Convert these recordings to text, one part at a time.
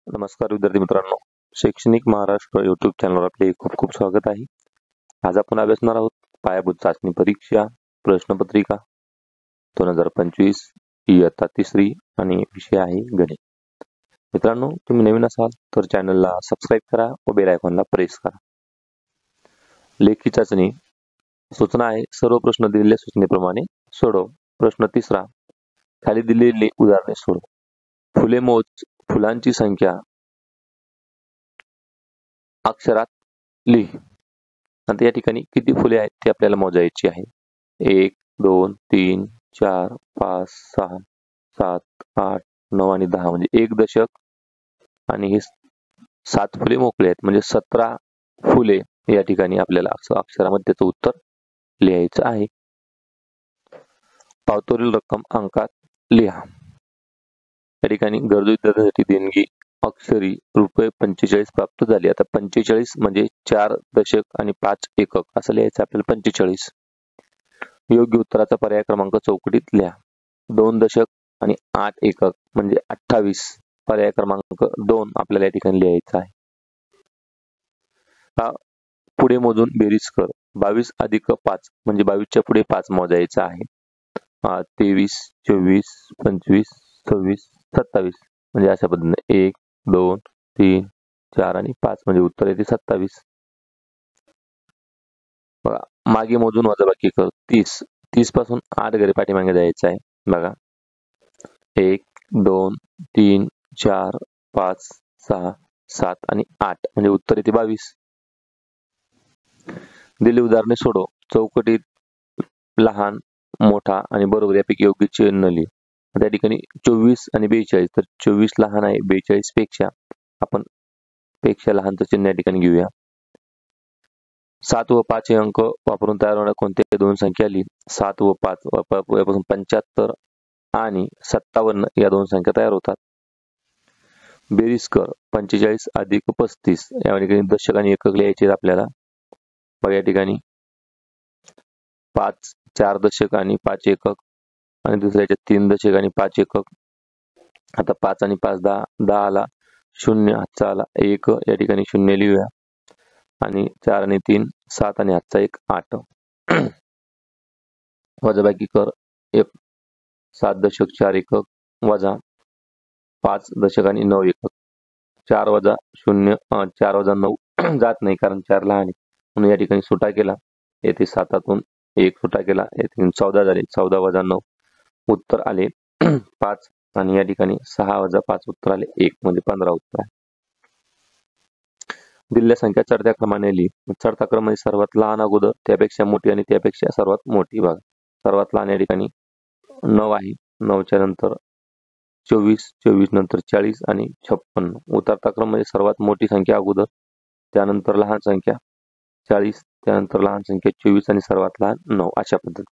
नमस्कार विद्यार्थी मित्रांनो, शैक्षणिक महाराष्ट्र यूट्यूब चॅनलवर आपले खूप खूप स्वागत आहे. आज आपण अभ्यासणार आहोत पायाभूत चाचणी परीक्षा प्रश्नपत्रिका 2025 इयत्ता 3री आणि विषय आहे गणित. मित्रांनो, तुम्ही नवीन असाल तर चॅनलला सबस्क्राईब करा व बेल आयकॉनला प्रेस करा. लेखी चाचणी सूचना आहे, सर्व प्रश्न दिलेल्या सूचनेप्रमाणे सोडव. प्रश्न 3, खाली दिलेली उदाहरणे सोडव. फुले मोज, फुलांची संख्या अक्षरात लिह. आता या ठिकाणी किती फुले आहेत ते आपल्याला मोजायची आहे. 1 2 3 4 5 6 7 8 9 आणि 10 म्हणजे 1 दशक आणि हे 7 फुले मोकळे आहेत म्हणजे 17 फुले या ठिकाणी आपल्याला अक्षरामध्ये त्याचं उत्तर लिहायचं आहे. पावतीवरील रक्कम अंकात लिहा. या ठिकाणी गरजू विद्यार्थ्यांसाठी देणगी अक्षरी ₹45 प्राप्त झाली. आता 45 म्हणजे 4 दशक आणि 5 एकक असं लिहायचं आपल्याला. 45 योग्य उत्तराचा पर्याय क्रमांक चौकटीत लिहा. 2 दशक आणि 8 एकक म्हणजे 28 पर्याय क्रमांक 2 आपल्याला या ठिकाणी लिहायचा आहे. पुढे मोजून बेरीज कर. 22 अधिक 5 म्हणजे 22च्या पुढे 5 मोजायचं आहे. 23 24 25 26 27 म्हणजे अशा पद्धतीने 1 2 3 4 आणि 5 म्हणजे उत्तर येते 27. बघा, मागे मोजून वजाबाकी कर. 30 पासून 8 घरी पाठीमागे जायचं आहे. बघा, 1 2 3 4 5 6 7 आणि 8 म्हणजे उत्तर येते 22. दिलेली उदाहरणे सोडव. चौकटीत लहान मोठा आणि बरोबर यापैकी योग्य चिन्ह लिह. त्या ठिकाणी 24 आणि 42 तर 24 लहान आहे 42 पेक्षा, आपण पेक्षा लहानचं चिन्ह या ठिकाणी घेऊया. 7 व 5 हे अंक वापरून तयार होणाऱ्या कोणत्या दोन संख्या लिह. 7 व 5 यापासून 75 आणि 57 या दोन संख्या तयार होतात. बेरीज कर. 45 अधिक 35 या ठिकाणी दशक आणि एकक लिहायचे आपल्याला. बघा, या ठिकाणी 5 4 दशक आणि 5 एकक आणि दुसऱ्याच्या 3 दशक आणि 5 एकक. आता 5 आणि 5 10 आला, 0 हातचा आला 1 या ठिकाणी 0 लिहूया आणि 4 आणि 3 7 आणि हातचा 1 8. वजाबाकी कर. 7 दशक 4 एकक वजा 5 दशक आणि 9 एकक. 4 वजा 0 4 वजा 9 जात नाही कारण 4 लहान आहे म्हणून या ठिकाणी सुटा केला. येथे 7तून 1 सुटा केला, येथे 14 झाले. 14 वजा 9 उत्तर आले 5 आणि या ठिकाणी 6 वजा 5 उत्तर आले 1 म्हणजे 15 उत्तर आहे. दिलेल्या संख्या चढत्या क्रमाने लिह. चढता क्रम म्हणजे सर्वात लहान अगोदर, त्यापेक्षा मोठी आणि त्यापेक्षा सर्वात मोठी. बघा, सर्वात लहान या ठिकाणी 9 आहे. 9च्या नंतर 24, 24 नंतर 40 आणि 56. उतरता क्रम म्हणजे सर्वात मोठी संख्या अगोदर, त्यानंतर लहान संख्या 40, त्यानंतर लहान संख्या 24 आणि सर्वात लहान 9 अशा पद्धती.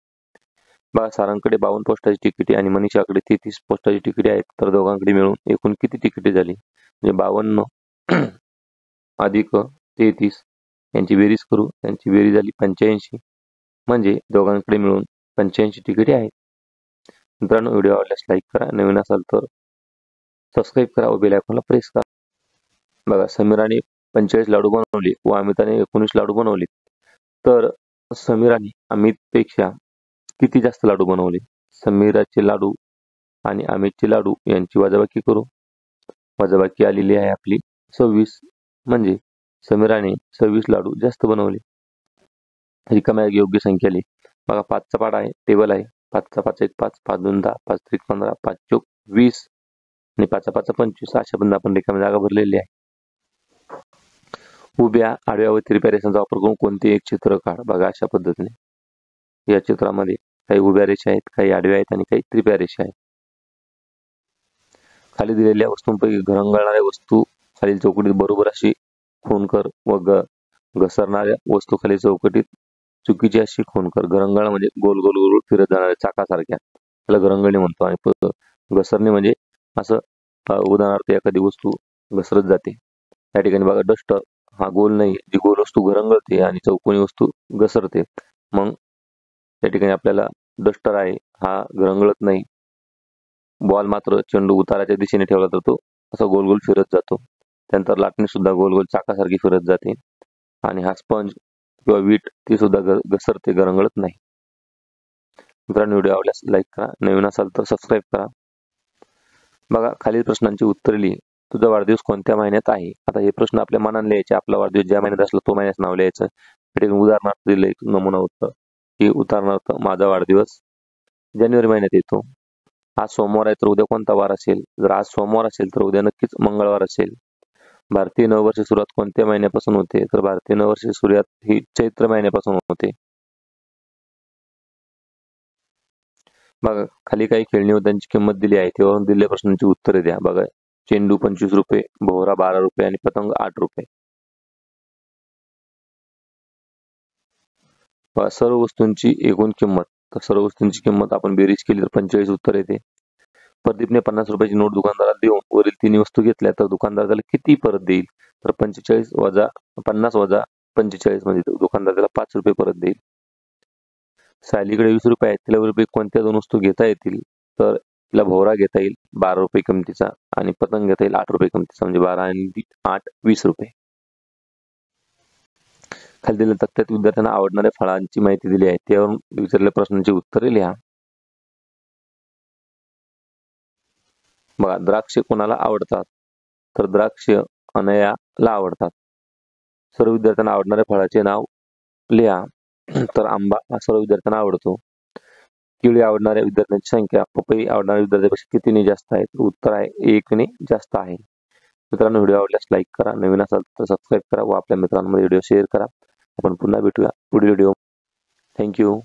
बघा, सारांकडे 52 पोस्टाची तिकिटे आणि मनीषाकडे 33 पोस्टाची तिकिटे आहेत. तर दोघांकडे मिळून एकूण किती तिकिटे झाली? म्हणजे 52 अधिक 33 यांची बेरीज करू. त्यांची बेरीज झाली 85 म्हणजे दोघांकडे मिळून 85 तिकिटे आहेत. मित्रांनो, व्हिडिओ आवडल्यास लाईक करा, नवीन असाल तर सबस्क्राईब करा व बेल आयकॉनला प्रेस करा. बघा, समीराने 45 लाडू बनवले व अमिताने 19 लाडू बनवले. तर समीराने अमितपेक्षा किती जास्त लाडू बनवले? समीराचे लाडू आणि अमितचे लाडू यांची वजाबाकी करू. वजाबाकी आलेली आहे आपली 26 म्हणजे समीराने 26 लाडू जास्त बनवले. रिकाम्या योग्य संख्या लिह. बघा, 5चा पाढा आहे, टेबल आहे. 5चा 5 1 5 5 2 10 5 3 15 5 4 20 आणि 5 5 25 अशा बंद आपण रिकाम्या जागा भरलेली आहे. उभ्या आडव्या व तिरप्या रेषांचा वापर करून कोणते एक चित्र काढ. बघा, अशा पद्धतीने या चित्रामध्ये काही उभ्या रेषा आहेत, काही आडव्या आहेत आणि काही तिरप्या रेषा आहेत. खाली दिलेल्या वस्तूंपैकी घरंगळणाऱ्या वस्तू खालील चौकटीत बरोबर अशी खून कर व घसरणाऱ्या वस्तू खाली चौकटीत चुकीची अशी खून कर. घरंगळ म्हणजे गोल गोल गोल फिरत जाणाऱ्या चाकासारख्या, त्याला घरंगळणी म्हणतो. आणि घसरणे म्हणजे असं उदाहरणार्थ एखादी वस्तू घसरत जाते. या ठिकाणी बघा, डस्टर हा गोल नाही, जी गोल वस्तू घरंगळते आणि चौकोनी वस्तू घसरते. मग त्या ठिकाणी आपल्याला डस्टर आहे हा घरंगळत नाही. बॉल मात्र चेंडू उताराच्या दिशेने ठेवला तर तो असं गोल गोल फिरत जातो. त्यानंतर लाटणी सुद्धा गोल गोल चाकासारखी फिरत जाते आणि हा स्पंज किंवा वीट ती सुद्धा घसरते, गरंगळत नाही. मित्रांनो, व्हिडिओ आवडल्यास लाईक करा, नवीन असाल तर सबस्क्राईब करा. बघा, खालील प्रश्नांची उत्तरे लिही. तुझा वाढदिवस कोणत्या महिन्यात आहे? आता हे प्रश्न आपल्या मनाने लिहायचे. आपला वाढदिवस ज्या महिन्यात असला तो महिन्याचं नाव लिहायचं. इथे उदाहरणार्थ दिलंय, नमुना उत्तर की उदाहरणार्थ माझा वाढदिवस जानेवारी महिन्यात येतो. आज सोमवार आहे तर उद्या कोणता वार असेल? जर आज सोमवार असेल तर उद्या नक्कीच मंगळवार असेल. भारतीय नववर्ष सुरुवात कोणत्या महिन्यापासून होते? तर भारतीय नववर्ष सुरुवात ही चैत्र महिन्यापासून होते. बघा, खाली काही खेळणी व त्यांची किंमत दिली आहे. त्यावरून दिलेल्या प्रश्नांची उत्तरे द्या. बघा, चेंडू 25 रुपये, भोवरा 12 रुपये आणि पतंग 8 रुपये. सर्व वस्तूंची एकूण किंमत. तर सर्व वस्तूंची किंमत आपण बेरीज केली तर 45 उत्तर येते. प्रदीपने 50 रुपयाची नोट दुकानदाराला देऊन वरील 3 वस्तू घेतल्या तर दुकानदार त्याला किती परत देईल? तर 45 वजा 50 वजा 45 म्हणजे दुकानदार त्याला 5 रुपये परत देईल. सायलीकडे 20 रुपये आहेत, तिला रुपये कोणत्या 2 वस्तू घेता येतील? तर तिला भोवरा घेता येईल 12 रुपये किमतीचा आणि पतंग घेता येईल 8 रुपये किमतीचा, म्हणजे 12 आणि 8 20 रुपये. खाली दिलेल्या तक्त्यात विद्यार्थ्यांना आवडणाऱ्या फळांची माहिती दिली आहे. त्यावरून विचारलेल्या प्रश्नांची उत्तरे लिहा. बघा, द्राक्ष कोणाला आवडतात? तर द्राक्ष अनयाला आवडतात. सर्व विद्यार्थ्यांना आवडणाऱ्या फळाचे नाव लिहा. तर आंबा हा सर्व विद्यार्थ्यांना आवडतो. केळी आवडणाऱ्या विद्यार्थ्यांची संख्या पपई आवडणाऱ्या विद्यार्थ्यांपेक्षा कितीने जास्त आहे? तर उत्तर आहे 1 ने जास्त आहे. मित्रांनो, व्हिडिओ आवडल्यास लाईक करा, नवीन असाल तर सबस्क्राईब करा व आपल्या मित्रांमध्ये व्हिडिओ शेअर करा. आपण पुन्हा भेटूया पुढील video. Thank you.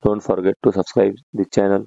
Don't forget to subscribe this channel.